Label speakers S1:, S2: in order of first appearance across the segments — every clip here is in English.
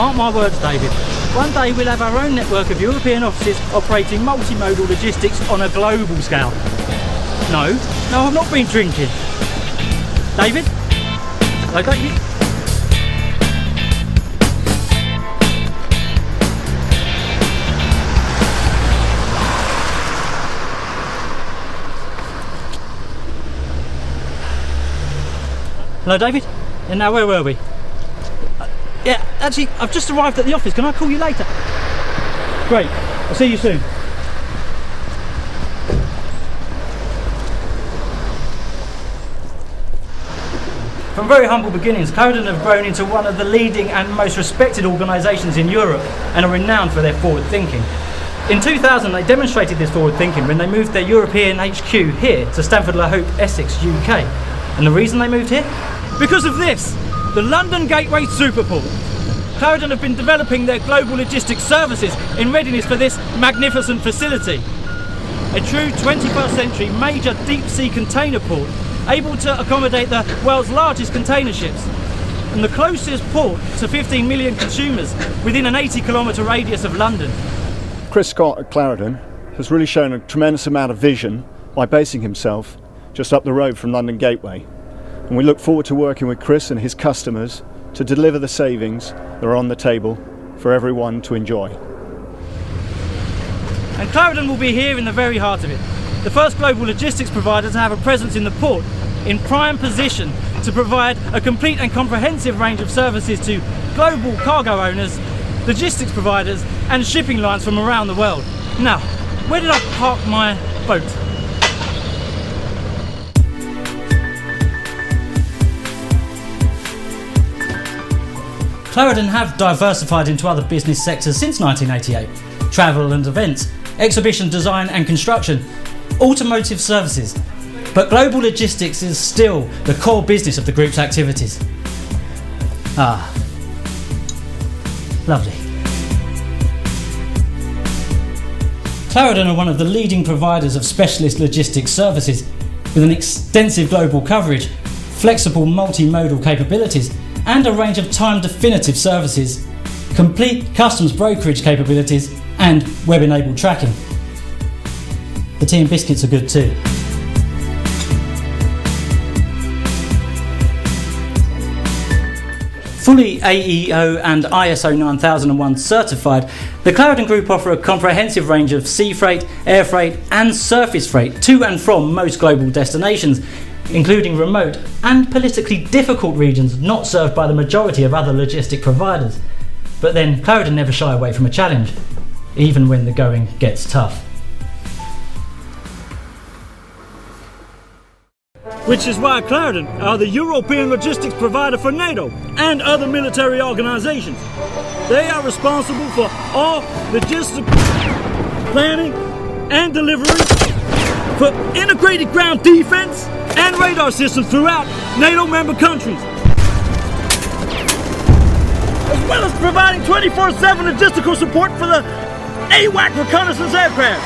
S1: Mark my words, David. One day we'll have our own network of European offices operating multimodal logistics on a global scale. No, I've not been drinking. David? I don't you... Hello, David? And now, where were we? Yeah, actually, I've just arrived at the office. Can I call you later? Great. I'll see you soon. From very humble beginnings, Claridon have grown into one of the leading and most respected organisations in Europe and are renowned for their forward thinking. In 2000, they demonstrated this forward thinking when they moved their European HQ here to Stamford-le-Hope, Essex, UK. And the reason they moved here? Because of this, the London Gateway Superport. Claridon have been developing their global logistics services in readiness for this magnificent facility. A true 21st century major deep sea container port, able to accommodate the world's largest container ships, and the closest port to 15 million consumers within an 80-kilometre radius of London.
S2: Chris Scott at Claridon has really shown a tremendous amount of vision by basing himself just up the road from London Gateway. And we look forward to working with Chris and his customers to deliver the savings that are on the table for everyone to enjoy.
S1: And Claridon will be here in the very heart of it. The first global logistics provider to have a presence in the port, in prime position to provide a complete and comprehensive range of services to global cargo owners, logistics providers and shipping lines from around the world. Now, where did I park my boat? Claridon have diversified into other business sectors since 1988. Travel and events, exhibition design and construction, automotive services. But global logistics is still the core business of the group's activities. Ah, lovely. Claridon are one of the leading providers of specialist logistics services with an extensive global coverage, flexible multimodal capabilities and a range of time-definitive services, complete customs brokerage capabilities and web-enabled tracking. The tea and biscuits are good too. Fully AEO and ISO 9001 certified, the Claridon Group offer a comprehensive range of sea freight, air freight and surface freight to and from most global destinations, including remote and politically difficult regions not served by the majority of other logistic providers. But then Claridon never shy away from a challenge, even when the going gets tough. Which is why Claridon are the European logistics provider for NATO and other military organisations. They are responsible for all logistics planning and delivery for integrated ground defence and radar systems throughout NATO member countries, as well as providing 24/7 logistical support for the AWAC reconnaissance aircraft.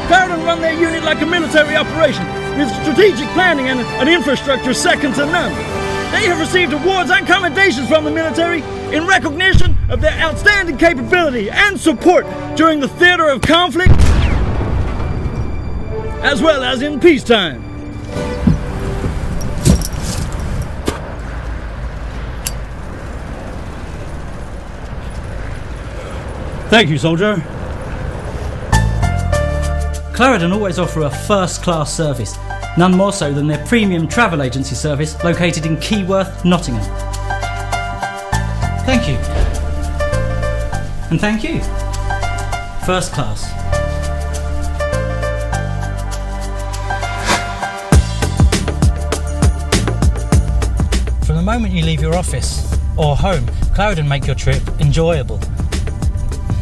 S1: Claridon run their unit like a military operation, with strategic planning and an infrastructure second to none. They have received awards and commendations from the military in recognition of their outstanding capability and support during the theatre of conflict, as well as in peacetime. Thank you, soldier. Claridon always offer a first-class service, none more so than their premium travel agency service located in Keyworth, Nottingham. Thank you. And thank you. First class. From the moment you leave your office or home, Claridon make your trip enjoyable.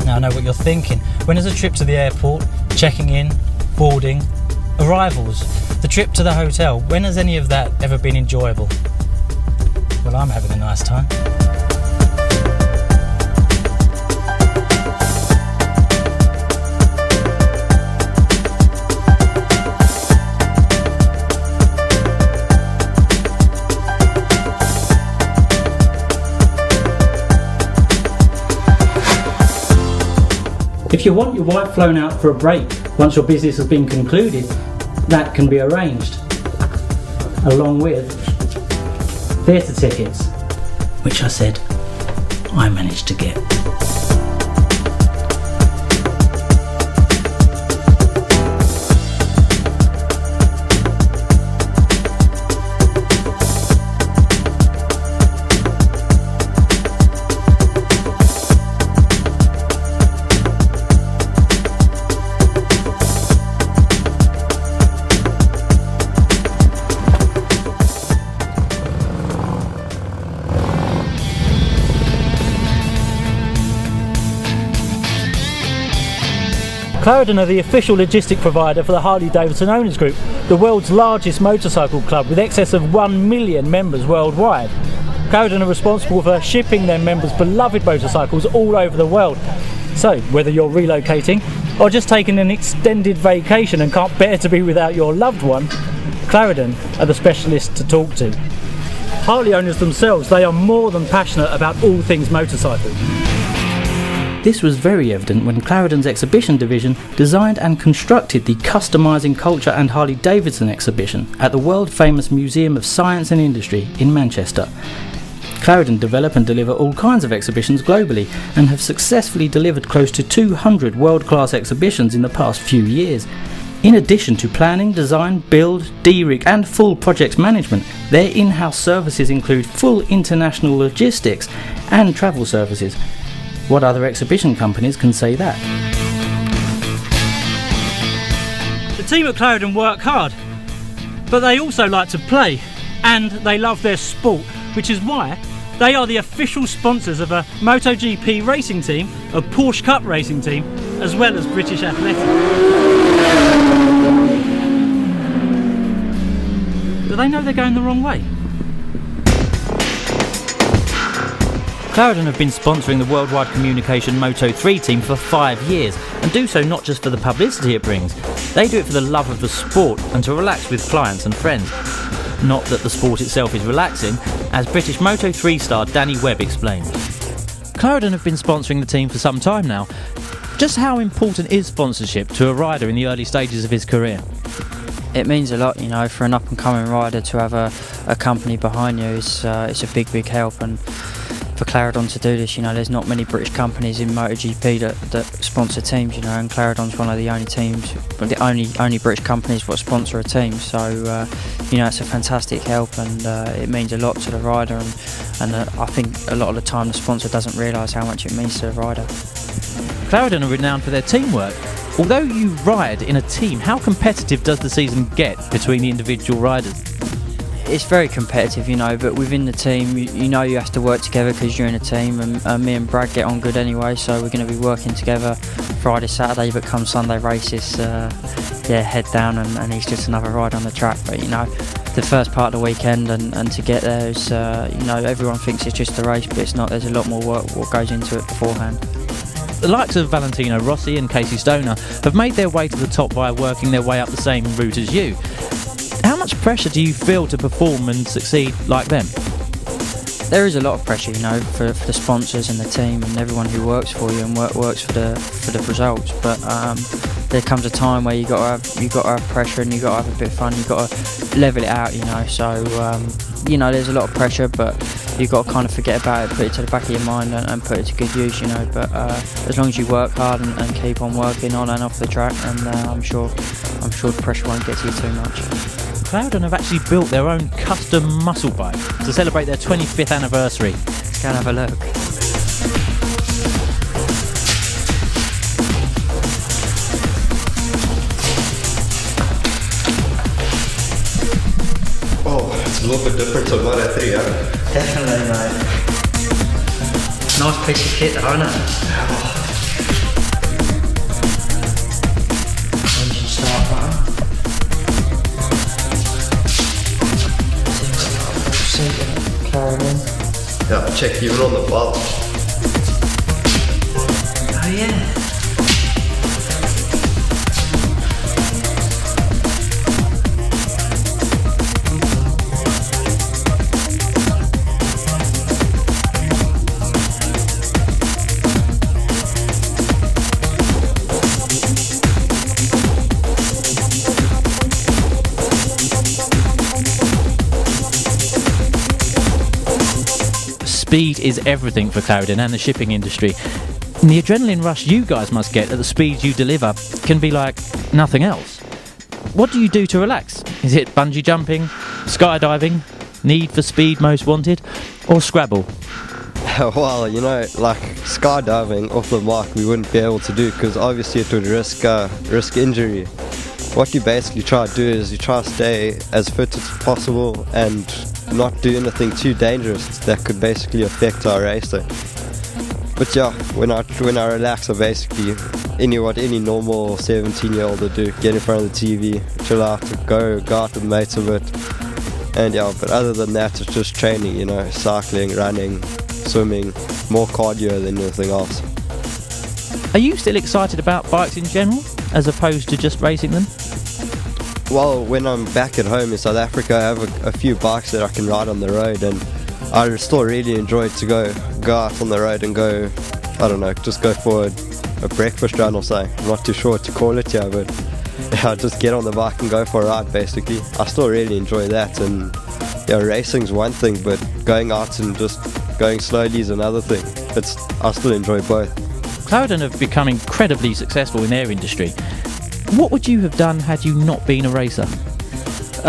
S1: Now I know what you're thinking. When is a trip to the airport, checking in, boarding, arrivals, the trip to the hotel, when has any of that ever been enjoyable? Well, I'm having a nice time. you want your wife flown out for a break once your business has been concluded, that can be arranged, along with theatre tickets, which I said I managed to get. Claridon are the official logistic provider for the Harley-Davidson Owners Group, the world's largest motorcycle club with excess of 1 million members worldwide. Claridon are responsible for shipping their members' beloved motorcycles all over the world. So, whether you're relocating or just taking an extended vacation and can't bear to be without your loved one, Claridon are the specialists to talk to. Harley owners themselves, they are more than passionate about all things motorcycle. This was very evident when Claridon's exhibition division designed and constructed the Customising Culture and Harley-Davidson exhibition at the world-famous Museum of Science and Industry in Manchester. Claridon develop and deliver all kinds of exhibitions globally and have successfully delivered close to 200 world-class exhibitions in the past few years. In addition to planning, design, build, de-rig and full project management, their in-house services include full international logistics and travel services. What other exhibition companies can say that? The team at Claridon work hard, but they also like to play, and they love their sport, which is why they are the official sponsors of a MotoGP racing team, a Porsche Cup racing team, as well as British Athletics. Do they know they're going the wrong way? Claridon have been sponsoring the worldwide communication Moto3 team for 5 years, and do so not just for the publicity it brings. They do it for the love of the sport and to relax with clients and friends. Not that the sport itself is relaxing, as British Moto3 star Danny Webb explained. Claridon have been sponsoring the team for some time now. Just how important is sponsorship to a rider in the early stages of his career?
S3: It means a lot, you know, for an up-and-coming rider to have a company behind you. It's a big help, and for Claridon to do this, you know, there's not many British companies in MotoGP that sponsor teams, you know, and Claridon's one of the only teams, but the only British companies that sponsor a team. So, you know, it's a fantastic help, and it means a lot to the rider, and I think a lot of the time the sponsor doesn't realise how much it means to the rider.
S4: Claridon are renowned for their teamwork. Although you ride in a team, how competitive does the season get between the individual riders?
S3: It's very competitive, you know, but within the team, you know you have to work together because you're in a team, and me and Brad get on good anyway, so we're going to be working together Friday, Saturday, but come Sunday races, head down, and he's just another rider on the track. But, you know, the first part of the weekend and to get there is, you know, everyone thinks it's just a race, but it's not. There's a lot more work what goes into it beforehand.
S4: The likes of Valentino Rossi and Casey Stoner have made their way to the top by working their way up the same route as you. How much pressure do you feel to perform and succeed like them?
S3: There is a lot of pressure, you know, for the sponsors and the team and everyone who works for you and works for the results. But there comes a time where you got to have pressure, and you got to have a bit of fun. You got to level it out, you know. So you know, there's a lot of pressure, but you got to kind of forget about it, put it to the back of your mind, and put it to good use, you know. But as long as you work hard and keep on working on and off the track, and I'm sure the pressure won't get to you too much.
S4: Claridon have actually built their own custom muscle bike to celebrate their 25th anniversary.
S3: Let's go and have a look.
S5: Oh, it's a little bit different to Mod 3, yeah?
S3: Definitely, mate. Nice piece of kit, though, isn't it? Engine start button. Claridon.
S5: Yeah, check even on the bottom.
S3: Oh yeah.
S4: Speed is everything for Claridon and the shipping industry. And the adrenaline rush you guys must get at the speeds you deliver can be like nothing else. What do you do to relax? Is it bungee jumping, skydiving, Need for Speed Most Wanted, or Scrabble?
S5: Well, you know, like skydiving off the mark we wouldn't be able to do because obviously it would risk injury. What you basically try to do is you try to stay as fit as possible and not do anything too dangerous that could basically affect our racing. But yeah, when I relax, I basically what any normal 17-year-old would do: get in front of the TV, chill out, go out with mates a bit, and yeah. But other than that, it's just training. You know, cycling, running, swimming, more cardio than anything else.
S4: Are you still excited about bikes in general, as opposed to just racing them?
S5: Well, when I'm back at home in South Africa, I have a few bikes that I can ride on the road, and I still really enjoy to go out on the road and go, I don't know, just go for a breakfast run or something. I'm not too sure what to call it here, but yeah, just get on the bike and go for a ride basically. I still really enjoy that, and yeah, racing's one thing, but going out and just going slowly is another thing. I still enjoy both.
S4: Claridon have become incredibly successful in their industry. What would you have done had you not been a racer?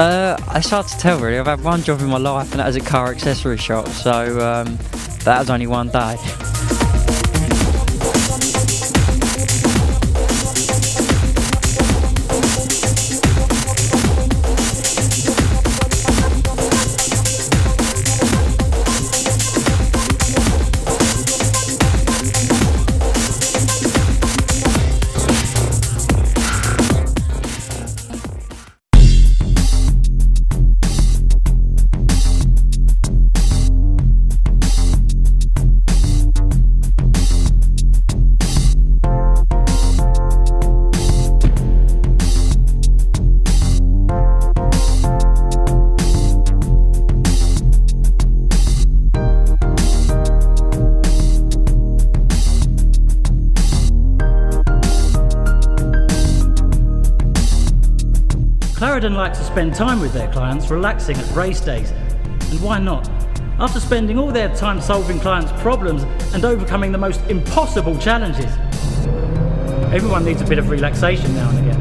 S3: It's hard to tell really. I've had one job in my life and that was a car accessory shop, so that was only one day.
S1: Claridon like to spend time with their clients relaxing at race days. And why not? After spending all their time solving clients' problems and overcoming the most impossible challenges. Everyone needs a bit of relaxation now and again.